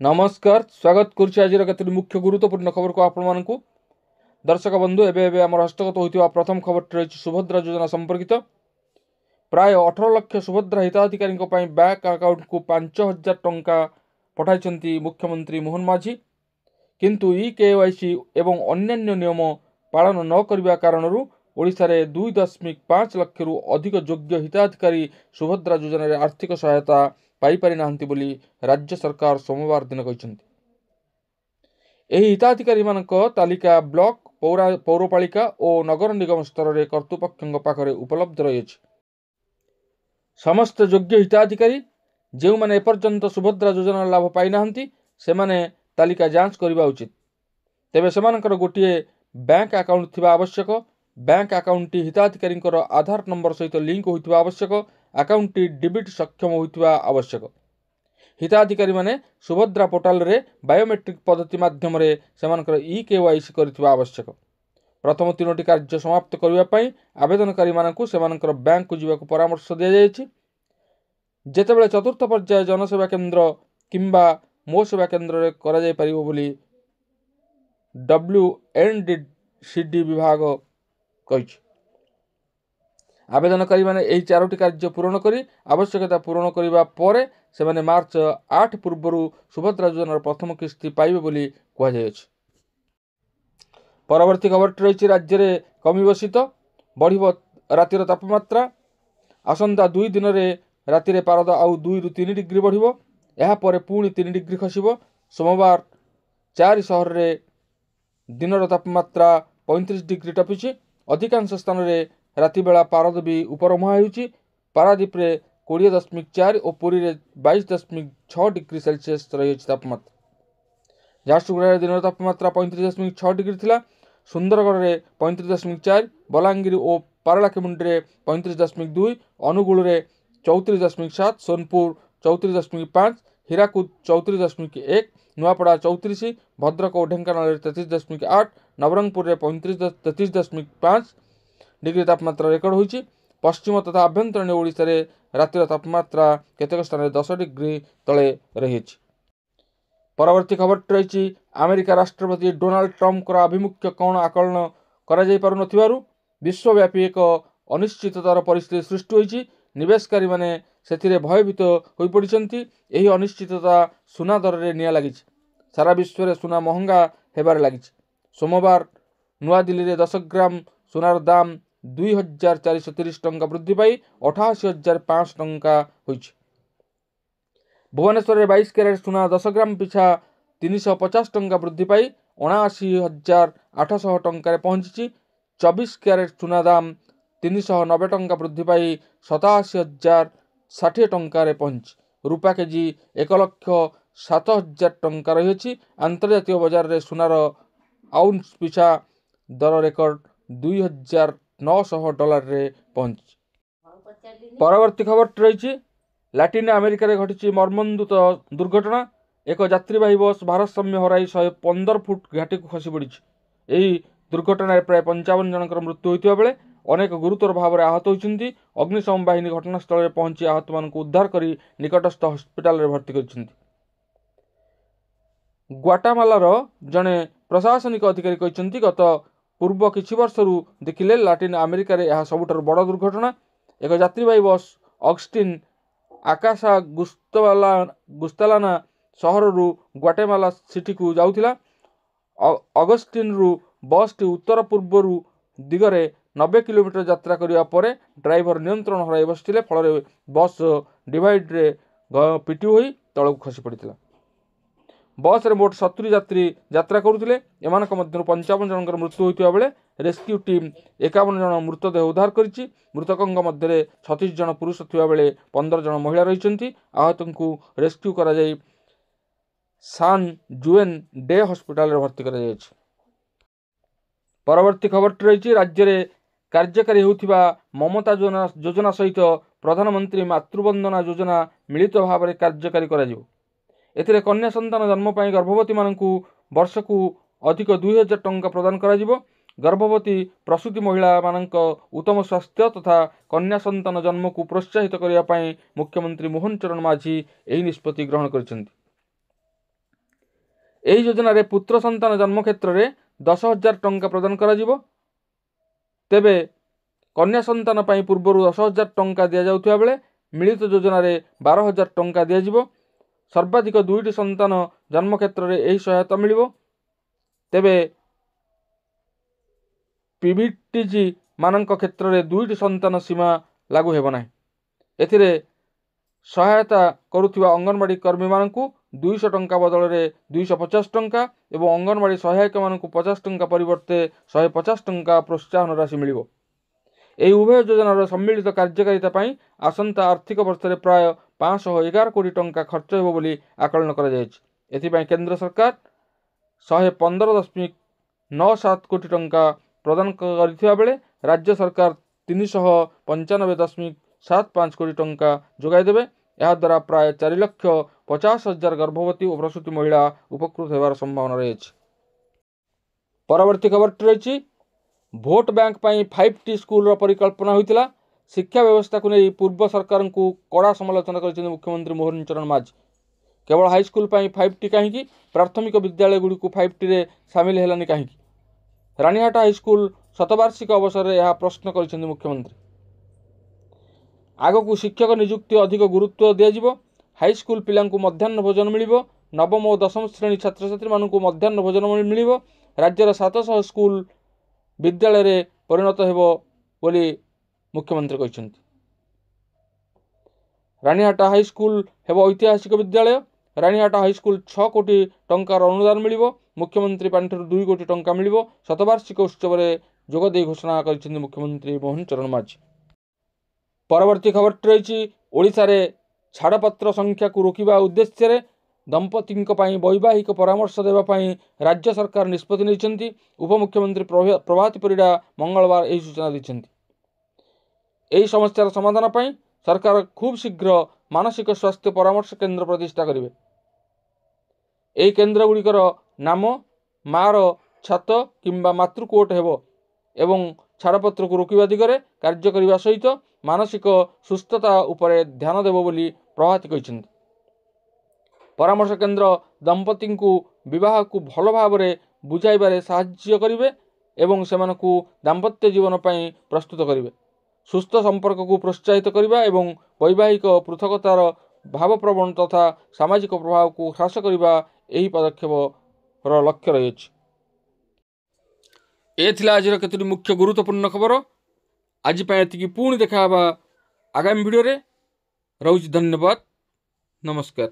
नमस्कार स्वागत करुछि आज केतोटी मुख्य गुरुत्वपूर्ण खबर को आपण मानकु दर्शक बंधु एबे आम हस्तगत होइतिबा प्रथम खबर रही सुभद्रा योजना संपर्कित प्राय 18 लाख सुभद्रा हिताधिकारी बैंक अकाउंट को 5,000 टंका पठाई मुख्यमंत्री मोहन माझी किंतु ई-केवाईसी एवं अन्यान्य नियम पालन न करने कारण ओडिशा रे 2.5 लाख रु अधिक योग्य हिताधिकारी सुभद्रा योजना रे आर्थिक सहायता पाई पारि नाहंती बोली राज्य सरकार सोमवार दिन कहते हिताधिकारी मानक तालिका ब्लॉक पौरपालिका और नगर निगम स्तर में कर्तृपक्षों पाखरे उपलब्ध रही समस्त योग्य हिताधिकारी जो मैंने एपर्यंत सुभद्रा योजना लाभ पाई नाहंती से माने तालिका जांच करने उचित तेबे सेमानकर गोटे बैंक अकाउंट थिबा आवश्यक बैंक अकाउंट हिताधिकारी आधार नंबर सहित लिंक होइतिबा आवश्यक अकाउंट डेबिट सक्षम होइतिबा आवश्यक हिताधिकारी माने सुभद्रा पोर्टाल रे बायोमेट्रिक पद्धति माध्यम रे सेमानकर ई-केवाईसी करथिबा आवश्यक प्रथम 3टी कार्य समाप्त करबा पई आवेदनकारी मानकु सेमानकर बैंक को जीवा को परामर्श दिया जायछि जेतेबेले चतुर्थ पर्याय जनसेवा केंद्र किंबा मो सेवा केंद्र रे करा जाय परिबो बोली WNDCD विभाग कहिछि आवेदनकारी माने एही 4टी कार्य पूर्ण करी आवश्यकता पूर्ण करिबा परे से माने मार्च 8 पूर्व सुभद्रा योजनार प्रथम किस्ती पाइबे बोली कहा जायछि। परवर्ती खबर रही राज्य में कमिब शीत बढ़ रातिर तापमात्रा आसंता 2 दिन में राति रे पारद आउ 2 रु 3 डिग्री बढ़ यापर पुणी 3 डिग्री खसब सोमवार 4 सहर में दिन तापमात्रा 35 डिग्री टपिछि अधिकांश स्थान में राति बेला पारद भी उपरमुहा होउछि पारादीप रे 20.4 और पुरी रे 22.6 डिग्री सेल्सियस रही तापमात्रा झारसुगुड़ा दिन तापमात्रा 35.6 डिग्री थिला सुंदरगढ़ रे 35.4 बलांगीर और पारलाखेमुंडी रे 35.2 अनुगुल रे 34.7 सोनपुर 34.5 हीराकुद 34.1 नुआपड़ा 34 भद्रक और ढेंकानाल 33.8 नवरंगपुर रे 33.5 डिग्री तापमात्रा रेकर्ड होइछि पश्चिम तथा आभ्यंतरीण ओडिशा रे रातिर तापमात्रा केतेक स्थान 10 डिग्री तले रहिछि। परवर्ती खबर रही अमेरिका राष्ट्रपति डोनाल्ड ट्रम्प आभिमुख्य कौन आकलन करा जाय पारु नथिबारु विश्वव्यापी एक अनिश्चिततार परिस्थिति सृष्टि होइछि निवेशकारी माने सेथिरे भयभीत होई पड़िसंती एही अनिश्चितता सुना दर रे निया लागिछि सारा विश्व रे सुना महंगा हेबार लागिछि सोमवार नुआ दिल्ली रे 10 ग्राम सुनार दाम 2,430 टंका वृद्धि पाई 88,500 टंका होइछि भुवनेश्वर में 22 कैरेट सुना 10 ग्राम पिछा 350 टंका वृद्धि पाई 79,800 टंका पहुंची 24 कैरेट सुना दाम 390 टंका वृद्धि पाई 87,060 टंका पहुंची रूपा केजी 1,07,000 टंका रही अंतर्जातीय बाजार रे सुनार आउंस पिछा दर रेकर्ड $2,900 रे पहुंची। परवर्ती खबर रही लाटिन अमेरिका रे घटी मर्मन्तुद दुर्घटना एक यात्रीवाही बस भारसाम्य हराई 115 फुट घाटी को खसी पड़ी यही दुर्घटना प्राय 55 जनकर मृत्यु होता बेले अनेक गुरुतर भाव में आहत होती अग्निशम बाहिनी घटनास्थल में पहुंची आहत मान उद्धार कर निकटस्थ हस्पिटाल भर्ती कर ग्वाटामालार जड़े प्रशासनिक अधिकारी कहते गत पूर्व किछि वर्षरू देखिले लाटिन अमेरिका रे यह सबुठार बड़ दुर्घटना एक यात्रीवाही बस ऑगस्टिन आकाशा गुस्तालाना सहर रु ग्वाटेमाला सिटी को जाउथिला ऑगस्टिन रु बस टी उत्तर पूर्व दिगरे 90 किलोमीटर यात्रा करिया परे ड्राइवर नियंत्रण हराई बसथिले फल बस डिवाइड रे पिटी होई तळक खसी पड़िथिला बस रे मोट 70 यात्री यात्रा करुथिले एमानक मध्यरु 55 जनकर मृत्यु होइतिबा बेले रेस्क्यू टीम 51 जन मृतदेह उद्धार करिछि मृतकंग मध्य 36 जन पुरुष थिबा बेले 15 जन महिला रहिसंती आहतंकु रेस्क्यू करा जाई सान जुएन डे हॉस्पिटल रे भर्ती करा जायछि। परवर्ती खबर रही राज्य रे कार्यकारी होउथिबा ममता योजना सहित प्रधानमंत्री मातृवंदना योजना मिलित भाव में कार्यकारी करा जिवो एथिरे कन्या संतान जन्म पाई गर्भवती मानकु वर्षकु अधिक 2,000 टंका प्रदान करा जिवो गर्भवती प्रसूति महिला मानक उत्तम स्वास्थ्य तथा कन्या संतान जन्म को प्रोत्साहित करने मुख्यमंत्री मोहन चरण माझी यही निष्पत्ति ग्रहण कर ଏହି ଯୋଜନାରେ ପୁତ୍ର ସନ୍ତାନ ଜନ୍ମ କ୍ଷେତ୍ରରେ 10,000 ଟଙ୍କା ପ୍ରଦାନ କରାଯିବ। ତେବେ କନ୍ୟା ସନ୍ତାନ ପାଇଁ ପୂର୍ବରୁ 10,000 ଟଙ୍କା ଦିଆଯାଉଥିବା ବେଳେ ମିଳିତ ଯୋଜନାରେ 12,000 ଟଙ୍କା ଦିଆଯିବ। ସର୍ବାଧିକ 2ଟି ସନ୍ତାନ ଜନ୍ମ କ୍ଷେତ୍ରରେ ଏହି ସହାୟତା ମିଳିବ। ତେବେ ପିଭିଟିଜି ମାନଙ୍କ କ୍ଷେତ୍ରରେ 2ଟି ସନ୍ତାନ ସୀମା ଲାଗୁ ହେବ ନାହିଁ। ଏଥିରେ ସହାୟତା କରୁଥିବା ଅଙ୍ଗନବାଡ଼ି କର୍ମୀମାନଙ୍କୁ 200 ଟଙ୍କା ବଦଳରେ 250 ଟଙ୍କା ଏବଂ ଅଙ୍ଗନବାଡ଼ି ସହାୟକମାନଙ୍କୁ 50 ଟଙ୍କା ପରିବର୍ତ୍ତେ 150 ଟଙ୍କା ପ୍ରୋତ୍ସାହନ ରାଶି ମିଳିବ। ଏହି ଉଭୟ ଯୋଜନାର ସମ୍ମିଳିତ କାର୍ଯ୍ୟକାରିତା ପାଇଁ ଆସନ୍ତା ଆର୍ଥିକ ବର୍ଷରେ ପ୍ରାୟ 511 କୋଟି ଟଙ୍କା ଖର୍ଚ୍ଚ ହେବ ବୋଲି ଆକଳନ କରାଯାଇଛି। ଏଥିପାଇଁ କେନ୍ଦ୍ର ସରକାର 115.97 କୋଟି ଟଙ୍କା ପ୍ରଦାନ କରିଥିବା ବେଳେ ରାଜ୍ୟ ସରକାର 395.75 କୋଟି ଟଙ୍କା ଯୋଗାଇ ଦେବେ। ଏହାଦ୍ୱାରା ପ୍ରାୟ 4,50,000 ଗର୍ଭବତୀ ଓ ପ୍ରସୂତି ମହିଳା ଉପକୃତ ହେବାର ସମ୍ଭାବନା ରହିଛି। ପରବର୍ତ୍ତୀ ଖବରଟି ରହିଛି, ଭୋଟ ବ୍ୟାଙ୍କ ପାଇଁ 5T ସ୍କୁଲର ପରିକଳ୍ପନା ହୋଇଥିଲା। ଶିକ୍ଷା ବ୍ୟବସ୍ଥାକୁ ନେଇ ପୂର୍ବ ସରକାରଙ୍କୁ କଡ଼ା ସମାଲୋଚନା କରିଛନ୍ତି ମୁଖ୍ୟମନ୍ତ୍ରୀ ମୋହନ ଚରଣ ମାଝୀ। କେବଳ ହାଇସ୍କୁଲ ପାଇଁ 5T କାହିଁକି? ପ୍ରାଥମିକ ବିଦ୍ୟାଳୟଗୁଡ଼ିକୁ 5Tରେ ସାମିଲ ହେଲାନି କାହିଁକି? ରାଣୀହାଟ ହାଇସ୍କୁଲ ଶତବାର୍ଷିକ ଅବସରରେ ଏହା ପ୍ରଶ୍ନ କରିଛନ୍ତି ମୁଖ୍ୟମନ୍ତ୍ରୀ। ଆଗକୁ ଶିକ୍ଷକ ନିଯୁକ୍ତି ଅଧିକ ଗୁରୁତ୍ୱ ଦିଆଯିବ। ହାଇସ୍କୁଲ ପିଲାଙ୍କୁ ମଧ୍ୟାହ୍ନ ଭୋଜନ ମିଳିବ। ନବମ ଓ ଦଶମ ଶ୍ରେଣୀ ଛାତ୍ରଛାତ୍ରୀମାନଙ୍କୁ ମଧ୍ୟାହ୍ନ ଭୋଜନ ମିଳିବ। ରାଜ୍ୟର 700 ସ୍କୁଲ ବିଦ୍ୟାଳୟରେ ପରିଣତ ହେବ ବୋଲି ମୁଖ୍ୟମନ୍ତ୍ରୀ କହିଛନ୍ତି। ରାଣୀହାଟ ହାଇସ୍କୁଲ ହେବ ଐତିହାସିକ ବିଦ୍ୟାଳୟ। ରାଣୀହାଟ ହାଇସ୍କୁଲ 6 କୋଟି ଟଙ୍କାର ଅନୁଦାନ ମିଳିବ। ମୁଖ୍ୟମନ୍ତ୍ରୀ ପାଣ୍ଠିରୁ 2 କୋଟି ଟଙ୍କା ମିଳିବ। ଶତବାର୍ଷିକ ଉତ୍ସବରେ ଯୋଗଦେଇ ଘୋଷଣା କରିଛନ୍ତି ମୁଖ୍ୟମନ୍ତ୍ରୀ ମୋହନ ଚରଣ ମାଝୀ। ପରବର୍ତ୍ତୀ ଖବରଟି ରହିଛି, ଓଡ଼ିଶାରେ ଛାଡ଼ପତ୍ର ସଂଖ୍ୟାକୁ ରୋକିବା ଉଦ୍ଦେଶ୍ୟରେ ଦମ୍ପତିଙ୍କ ପାଇଁ ବୈବାହିକ ପରାମର୍ଶ ଦେବା ପାଇଁ ରାଜ୍ୟ ସରକାର ନିଷ୍ପତ୍ତି ନେଇଛନ୍ତି। ଉପମୁଖ୍ୟମନ୍ତ୍ରୀ ପ୍ରଭାତୀ ପରିଡ଼ା ମଙ୍ଗଳବାର ଏହି ସୂଚନା ଦେଇଛନ୍ତି। ଏହି ସମସ୍ୟାର ସମାଧାନ ପାଇଁ ସରକାର ଖୁବ୍ ଶୀଘ୍ର ମାନସିକ ସ୍ୱାସ୍ଥ୍ୟ ପରାମର୍ଶ କେନ୍ଦ୍ର ପ୍ରତିଷ୍ଠା କରିବେ। ଏହି କେନ୍ଦ୍ରଗୁଡ଼ିକର ନାମ ମା'ର ଛାତ କିମ୍ବା ମାତୃକୋଟ ହେବ ଏବଂ ଛାଡ଼ପତ୍ରକୁ ରୋକିବା ଦିଗରେ କାର୍ଯ୍ୟ କରିବା ସହିତ ମାନସିକ ସୁସ୍ଥତା ଉପରେ ଧ୍ୟାନ ଦେବ ବୋଲି ପ୍ରଭାତୀ କହିଛନ୍ତି। ପରାମର୍ଶ କେନ୍ଦ୍ର ଦମ୍ପତିଙ୍କୁ ବିବାହକୁ ଭଲ ଭାବରେ ବୁଝାଇବାରେ ସାହାଯ୍ୟ କରିବେ ଏବଂ ସେମାନଙ୍କୁ ଦାମ୍ପତ୍ୟ ଜୀବନ ପାଇଁ ପ୍ରସ୍ତୁତ କରିବେ। ସୁସ୍ଥ ସମ୍ପର୍କକୁ ପ୍ରୋତ୍ସାହିତ କରିବା ଏବଂ ବୈବାହିକ ପୃଥକତାର ଭାବପ୍ରବଣ ତଥା ସାମାଜିକ ପ୍ରଭାବକୁ ହ୍ରାସ କରିବା ଏହି ପଦକ୍ଷେପର ଲକ୍ଷ୍ୟ ରହିଛି। ଏ ଥିଲା ଆଜିର କେତୋଟି ମୁଖ୍ୟ ଗୁରୁତ୍ୱପୂର୍ଣ୍ଣ ଖବର। ଆଜି ପାଇଁ ଏତିକି। ପୁଣି ଦେଖା ହେବା ଆଗାମୀ ଭିଡ଼ିଓରେ। ରହୁଛି। ଧନ୍ୟବାଦ। ନମସ୍କାର।